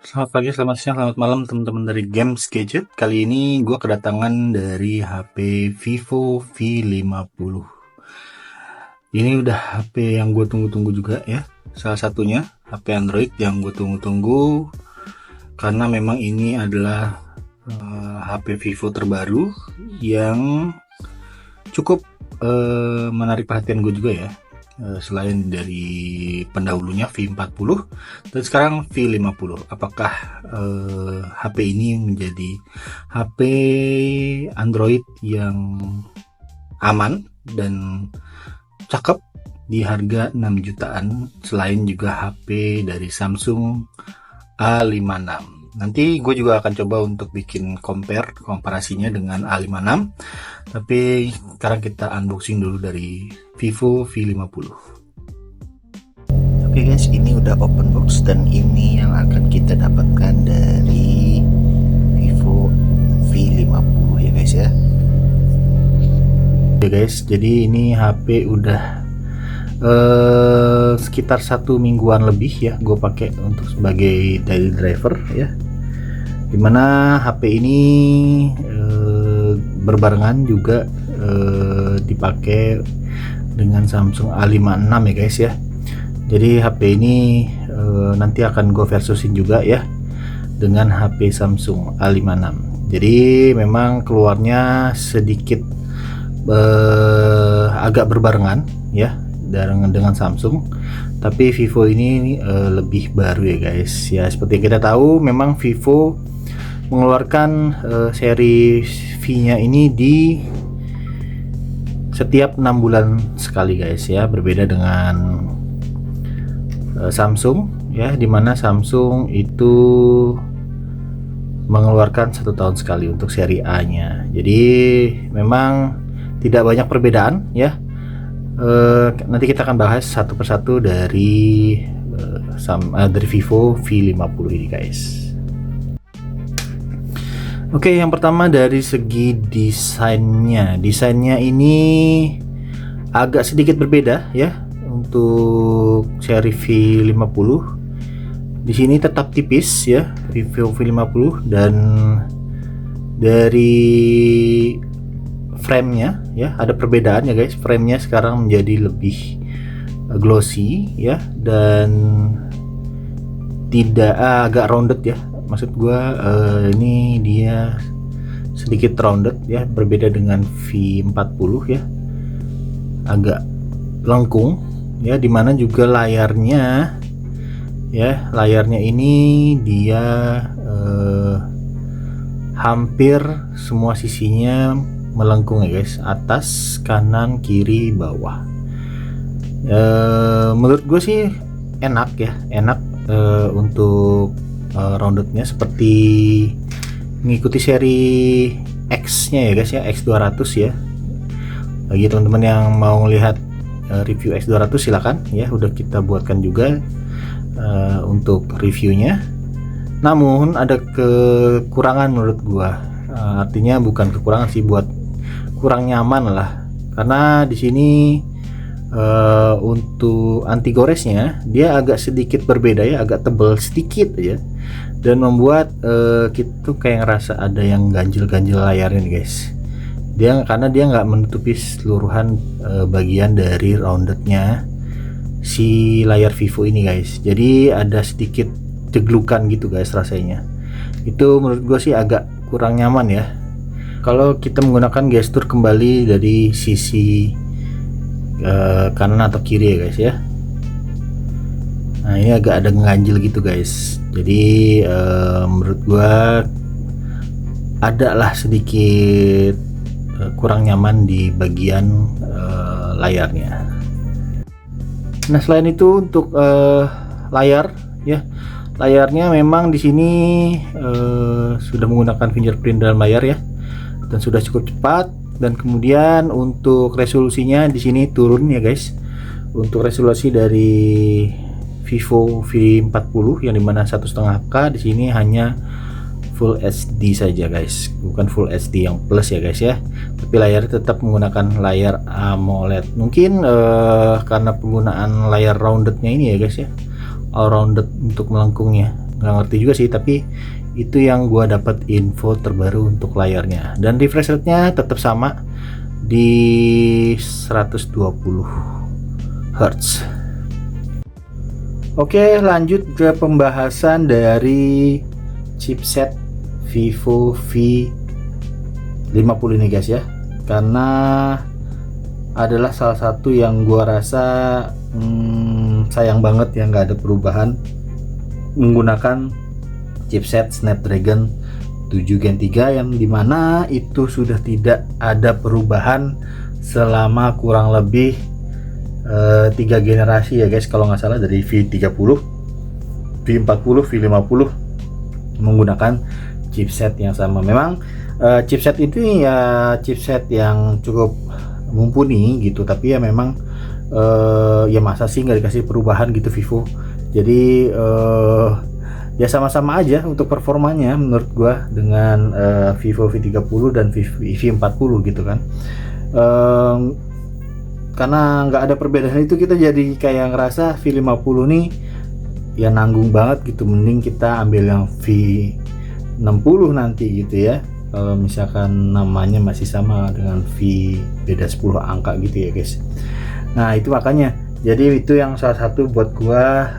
Selamat pagi, selamat siang, selamat malam teman-teman dari Games Gadget. Kali ini gue kedatangan dari HP Vivo V50. Ini udah HP yang gue tunggu-tunggu juga ya. Salah satunya HP Android yang gue tunggu-tunggu karena memang ini adalah HP Vivo terbaru yang cukup menarik perhatian gue juga ya. Selain dari pendahulunya V40 dan sekarang V50, apakah HP ini menjadi HP Android yang aman dan cakep di harga 6 jutaan, selain juga HP dari Samsung A56. Nanti gue juga akan coba untuk bikin komparasinya dengan A56. Tapi sekarang kita unboxing dulu dari Vivo V50. Oke guys, ini udah open box dan ini yang akan kita dapatkan dari Vivo V50 ya guys ya. Oke guys, jadi ini HP udah sekitar 1 mingguan lebih ya gue pakai untuk sebagai daily driver ya, dimana HP ini berbarengan juga dipakai dengan Samsung A56 ya guys ya. Jadi HP ini nanti akan gue versusin juga ya dengan HP Samsung A56. Jadi memang keluarnya sedikit agak berbarengan ya dengan Samsung, tapi Vivo ini lebih baru ya guys ya. Seperti yang kita tahu, memang Vivo mengeluarkan seri V-nya ini di setiap 6 bulan sekali guys ya, berbeda dengan Samsung ya, dimana Samsung itu mengeluarkan 1 tahun sekali untuk seri A nya. Jadi memang tidak banyak perbedaan ya. Nanti kita akan bahas satu persatu dari Vivo V50 ini guys. Oke, yang pertama dari segi desainnya. Desainnya ini agak sedikit berbeda ya untuk seri V50. Di sini tetap tipis ya Vivo V50, dan dari frame-nya ya ada perbedaan ya guys. Frame-nya sekarang menjadi lebih glossy ya, dan tidak agak rounded ya. Maksud gua ini dia sedikit rounded ya, berbeda dengan V40 ya, agak lengkung ya, dimana juga layarnya ini dia hampir semua sisinya melengkung ya guys, atas, kanan, kiri, bawah. Menurut gue sih enak untuk roundednya, seperti mengikuti seri X nya ya guys ya, X200 ya. Bagi teman-teman yang mau melihat review X200 silakan ya, udah kita buatkan juga untuk reviewnya. Namun ada kekurangan menurut gua, artinya bukan kekurangan sih, buat kurang nyaman lah, karena di sini untuk anti goresnya dia agak sedikit berbeda ya, agak tebal sedikit aja, dan membuat kita tuh kayak ngerasa ada yang ganjil-ganjil layarnya nih guys. Karena dia nggak menutupi seluruhan bagian dari roundednya si layar Vivo ini guys. Jadi ada sedikit jeglukan gitu guys rasanya. Itu menurut gue sih agak kurang nyaman ya kalau kita menggunakan gestur kembali dari sisi kanan atau kiri ya guys ya. Nah, ini agak ada nganjil gitu guys. Jadi menurut gua ada lah sedikit kurang nyaman di bagian layarnya. Nah, selain itu untuk layar ya, layarnya memang di sini sudah menggunakan fingerprint dalam layar ya, dan sudah cukup cepat. Dan kemudian untuk resolusinya di sini turun ya guys. Untuk resolusi dari Vivo V40 yang dimana 1,5K, di sini hanya Full HD saja guys, bukan Full HD yang plus ya guys ya. Tapi layarnya tetap menggunakan layar AMOLED. Mungkin karena penggunaan layar roundednya ini ya guys ya, all rounded untuk melengkungnya, nggak ngerti juga sih, tapi itu yang gue dapat info terbaru untuk layarnya. Dan refresh rate-nya tetap sama di 120 Hz. Oke, lanjut ke pembahasan dari chipset Vivo V50 ini guys ya, karena adalah salah satu yang gua rasa sayang banget ya nggak ada perubahan menggunakan chipset Snapdragon 7 Gen 3, yang dimana itu sudah tidak ada perubahan selama kurang lebih 3 generasi ya guys, kalau nggak salah, dari V30, V40, V50 menggunakan chipset yang sama. Memang chipset itu ya chipset yang cukup mumpuni gitu, tapi ya memang ya masa sih nggak dikasih perubahan gitu Vivo. Jadi ya sama-sama aja untuk performanya menurut gua dengan Vivo V30 dan V40 gitu kan. Karena nggak ada perbedaan itu, kita jadi kayak ngerasa V50 nih ya nanggung banget gitu, mending kita ambil yang V60 nanti gitu ya, kalau misalkan namanya masih sama dengan V, beda 10 angka gitu ya guys. Nah itu makanya, jadi itu yang salah satu buat gua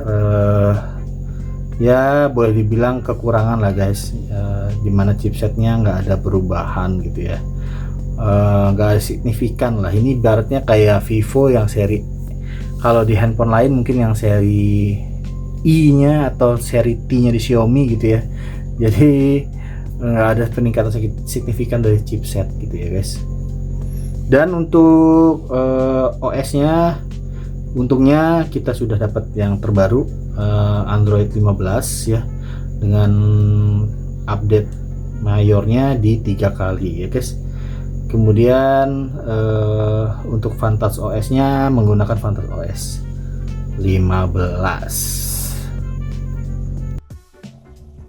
ya boleh dibilang kekurangan lah guys, dimana chipsetnya nggak ada perubahan gitu ya, nggak signifikan lah. Ini ibaratnya kayak Vivo yang seri, kalau di handphone lain mungkin yang seri I-nya atau seri T-nya di Xiaomi gitu ya. Jadi nggak ada peningkatan signifikan dari chipset gitu ya guys. Dan untuk OS-nya, untungnya kita sudah dapat yang terbaru, Android 15 ya, dengan update mayornya di 3 kali ya guys. Kemudian untuk Vantage OS-nya menggunakan Vantage OS 15.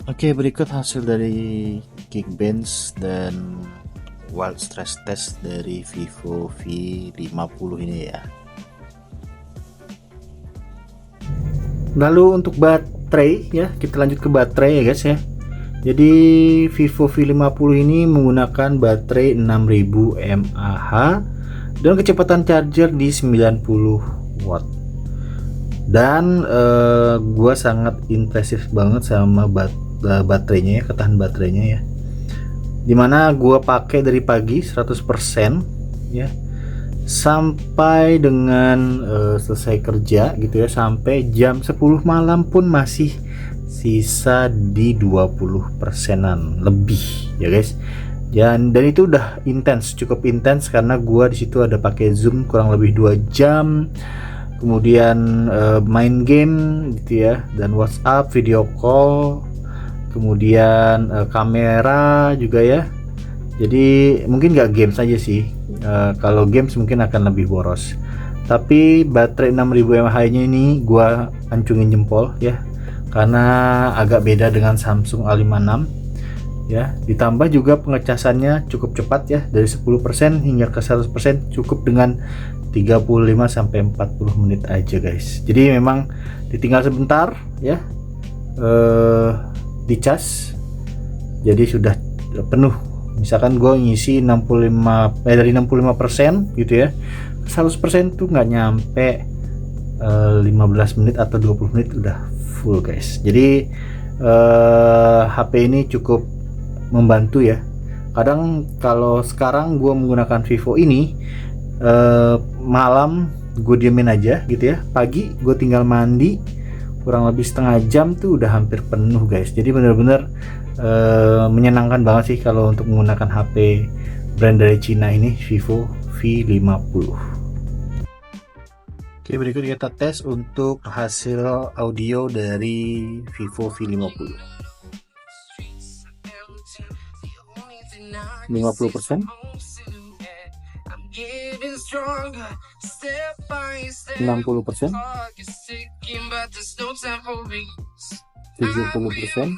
Oke, berikut hasil dari Geekbench dan Wild Stress Test dari Vivo V50 ini ya. Lalu untuk baterai ya, kita lanjut ke baterai ya guys ya. Jadi Vivo V50 ini menggunakan baterai 6000 mAh dan kecepatan charger di 90 watt. Dan gua sangat impresif banget sama baterainya ya, ketahanan baterainya ya, dimana gua pakai dari pagi 100% ya sampai dengan selesai kerja gitu ya, sampai jam 10 malam pun masih sisa di 20%-an lebih ya guys. Dan itu udah intens, cukup intens, karena gua di situ ada pakai Zoom kurang lebih 2 jam, kemudian main game gitu ya, dan WhatsApp, video call, kemudian kamera juga ya. Jadi mungkin nggak games aja sih, kalau games mungkin akan lebih boros, tapi baterai 6000 mAh nya ini gua ancungin jempol ya, karena agak beda dengan Samsung A56 ya. Ditambah juga pengecasannya cukup cepat ya, dari 10% hingga ke 100% cukup dengan 35-40 menit aja guys. Jadi memang ditinggal sebentar ya, dicas, jadi sudah penuh. Misalkan gue ngisi dari 65% gitu ya, 100% tuh nggak nyampe 15 menit atau 20 menit udah full guys. Jadi HP ini cukup membantu ya. Kadang kalau sekarang gue menggunakan Vivo ini, malam gue diemin aja gitu ya, pagi gue tinggal mandi, kurang lebih setengah jam tuh udah hampir penuh guys. Jadi bener-bener menyenangkan banget sih kalau untuk menggunakan HP brand dari Cina ini, Vivo V50. Oke, berikut kita tes untuk hasil audio dari Vivo V50. 50%, 60%, 70%, 80%, 90%,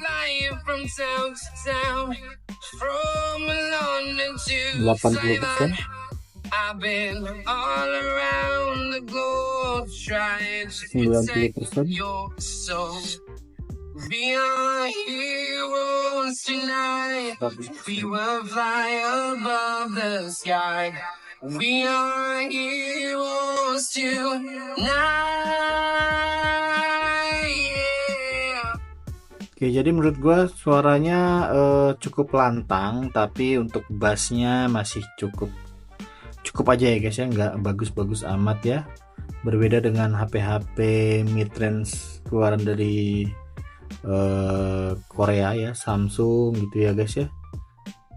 We are heroes tonight. We will fly above the sky. We are heroes tonight. Yeah. Oke, jadi menurut gua suaranya cukup lantang, tapi untuk bassnya masih cukup aja ya guys ya, nggak bagus-bagus amat ya. Berbeda dengan HP-HP mid-range keluaran dari Korea ya, Samsung gitu ya guys ya.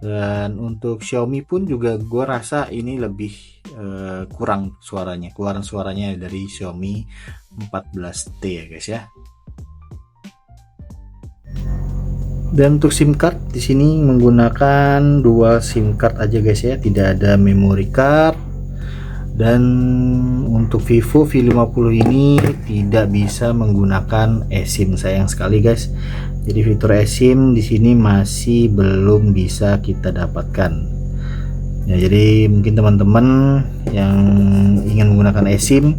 Dan untuk Xiaomi pun juga gue rasa ini lebih kurang suaranya, keluaran suaranya dari Xiaomi 14T ya guys ya. Dan untuk SIM card di sini menggunakan dual SIM card aja guys ya, tidak ada memory card. Dan untuk Vivo V50 ini tidak bisa menggunakan eSIM, sayang sekali guys. Jadi fitur eSIM di sini masih belum bisa kita dapatkan. Ya, jadi mungkin teman-teman yang ingin menggunakan eSIM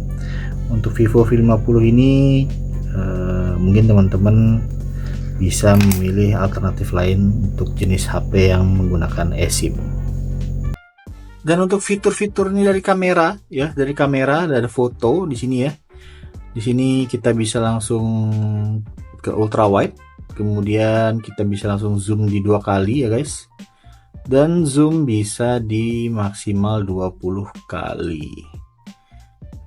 untuk Vivo V50 ini mungkin teman-teman bisa memilih alternatif lain untuk jenis HP yang menggunakan eSIM. Dan untuk fitur-fiturnya dari kamera ya, dari kamera ada foto di sini ya. Di sini kita bisa langsung ke ultra wide, kemudian kita bisa langsung zoom di 2 kali ya guys. Dan zoom bisa di maksimal 20 kali.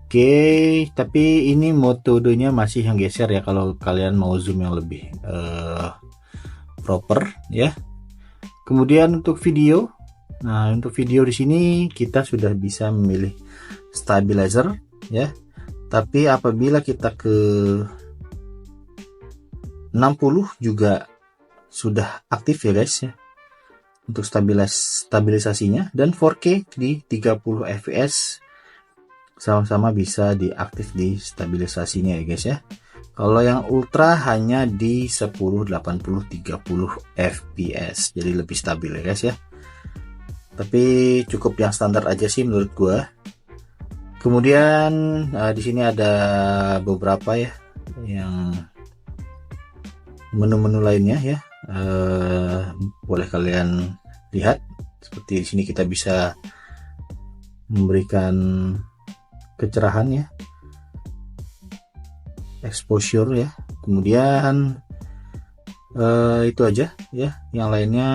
Oke, tapi ini metodenya masih yang geser ya kalau kalian mau zoom yang lebih proper ya. Kemudian untuk video, nah untuk video di sini kita sudah bisa memilih stabilizer ya. Tapi apabila kita ke 60 juga sudah aktif ya guys ya untuk stabilisasinya, dan 4K di 30 fps sama-sama bisa diaktif di stabilisasinya ya guys ya. Kalau yang ultra hanya di 10 80 30 fps, jadi lebih stabil ya guys ya. Tapi cukup yang standar aja sih menurut gua. Kemudian di sini ada beberapa ya yang menu-menu lainnya ya. Boleh kalian lihat, seperti di sini kita bisa memberikan kecerahan ya, exposure ya. Kemudian itu aja ya. Yang lainnya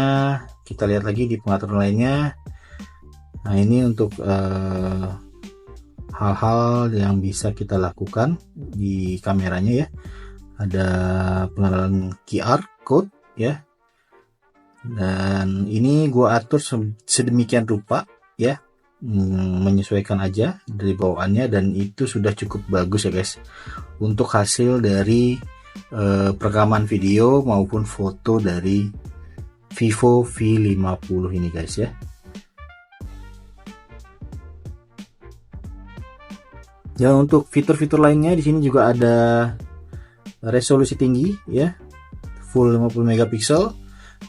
kita lihat lagi di pengaturan lainnya. Nah ini untuk hal-hal yang bisa kita lakukan di kameranya ya. Ada pengenalan QR code ya, dan ini gua atur sedemikian rupa ya, menyesuaikan aja dari bawaannya, dan itu sudah cukup bagus ya guys untuk hasil dari perekaman video maupun foto dari Vivo V50 ini guys ya. Ya, untuk fitur-fitur lainnya di sini juga ada resolusi tinggi ya, full 50 megapiksel,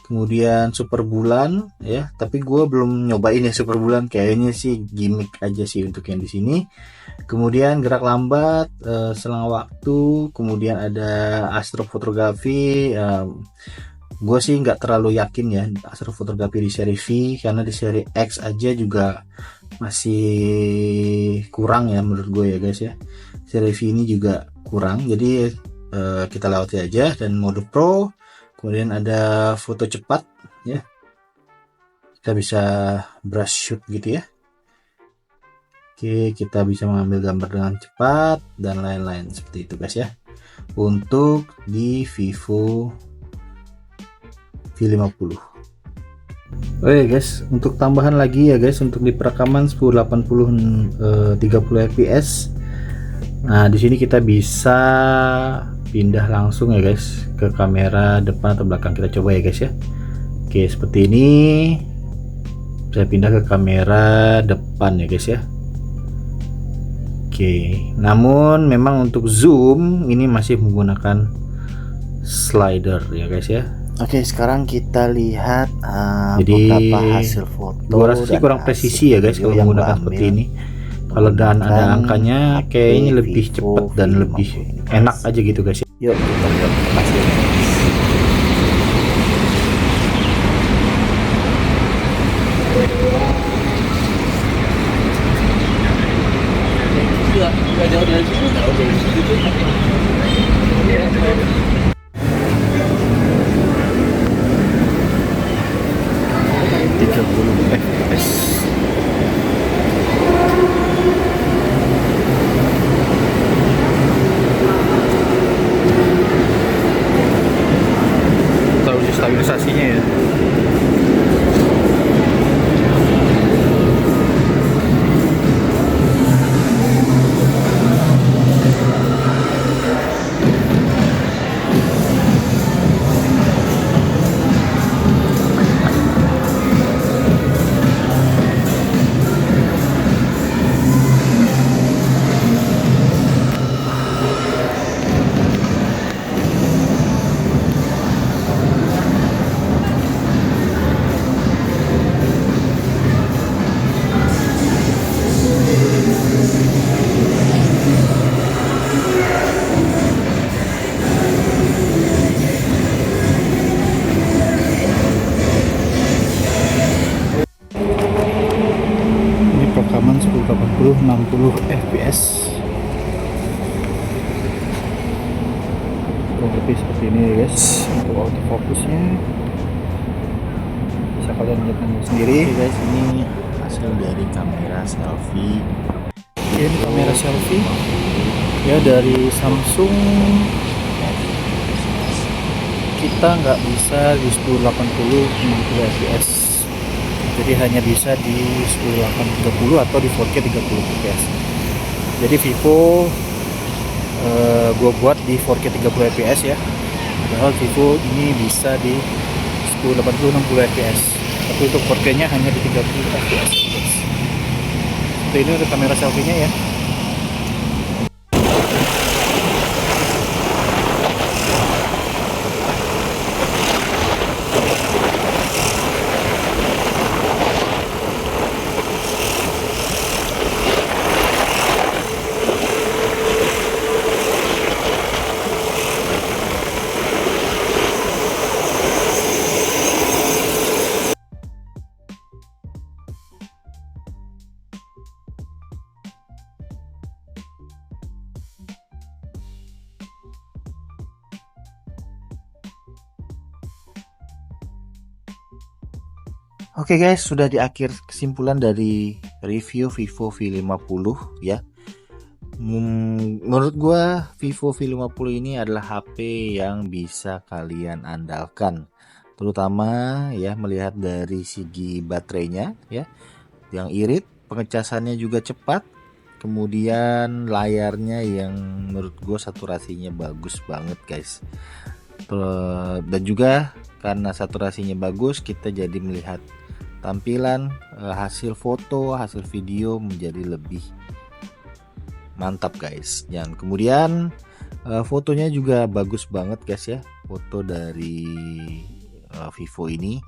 kemudian super bulan ya, tapi gue belum nyobain ya super bulan, kayaknya sih gimmick aja sih untuk yang di sini. Kemudian gerak lambat, selang waktu, kemudian ada astrofotografi. Gue sih nggak terlalu yakin ya astrofotografi di seri V, karena di seri X aja juga masih kurang ya menurut gue ya guys ya. Seri V ini juga kurang, jadi kita lewati aja. Dan mode pro, kemudian ada foto cepat ya, kita bisa brush shoot gitu ya. Oke, kita bisa mengambil gambar dengan cepat dan lain-lain seperti itu guys ya, untuk di Vivo V50. Oke guys, untuk tambahan lagi ya guys, untuk di perekaman 1080 30 fps. Nah di sini kita bisa pindah langsung ya guys ke kamera depan atau belakang. Kita coba ya guys ya. Oke, seperti ini saya pindah ke kamera depan ya guys ya. Oke, namun memang untuk zoom ini masih menggunakan slider ya guys ya. Oke, sekarang kita lihat beberapa hasil foto. Gua rasa sih kurang presisi ya guys kalau menggunakan seperti ini. Kalau dan ada angkanya kayaknya lebih cepat dan lebih enak aja gitu guys. Yuk kita lihat hasilnya. stabilisasinya ya. Ini rekaman 1080 60 fps, kurang lebih seperti ini ya guys. Untuk autofocusnya bisa kalian lihat sendiri. Oke guys, ini hasil dari kamera selfie. Ini kamera selfie ya dari Samsung. Kita nggak bisa di 1080 60 fps, jadi hanya bisa di 1080 30 atau di 4K 30 fps. Jadi Vivo gue buat di 4K 30 fps ya, padahal Vivo ini bisa di 1080 60 fps, tapi untuk 4K nya hanya di 30 fps. Seperti ini untuk kamera selfie nya ya. Oke guys, sudah di akhir kesimpulan dari review Vivo V50 ya. Menurut gua Vivo V50 ini adalah HP yang bisa kalian andalkan, terutama ya melihat dari segi baterainya ya, yang irit, pengecasannya juga cepat, kemudian layarnya yang menurut gua saturasinya bagus banget guys. Dan juga karena saturasinya bagus, kita jadi melihat tampilan hasil foto, hasil video menjadi lebih mantap guys. Dan kemudian fotonya juga bagus banget guys ya. Foto dari Vivo ini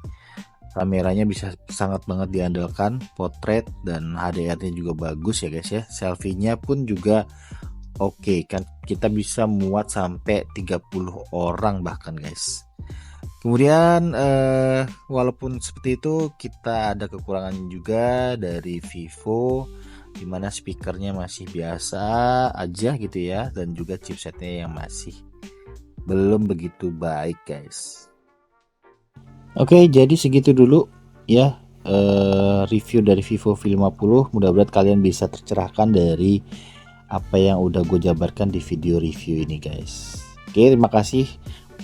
kameranya bisa sangat banget diandalkan, potret dan HDR-nya juga bagus ya guys ya. Selfie-nya pun juga oke, kan kita bisa muat sampai 30 orang bahkan guys. Kemudian walaupun seperti itu, kita ada kekurangan juga dari Vivo, dimana speakernya masih biasa aja gitu ya, dan juga chipsetnya yang masih belum begitu baik guys. Oke, jadi segitu dulu ya review dari Vivo V50. Mudah-mudahan kalian bisa tercerahkan dari apa yang udah gue jabarkan di video review ini guys. Oke, terima kasih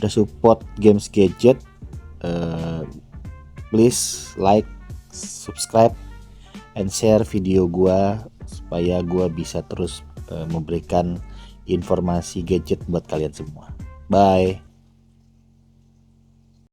udah support Games Gadget. Please like, subscribe, and share video gua supaya gua bisa terus memberikan informasi gadget buat kalian semua. Bye.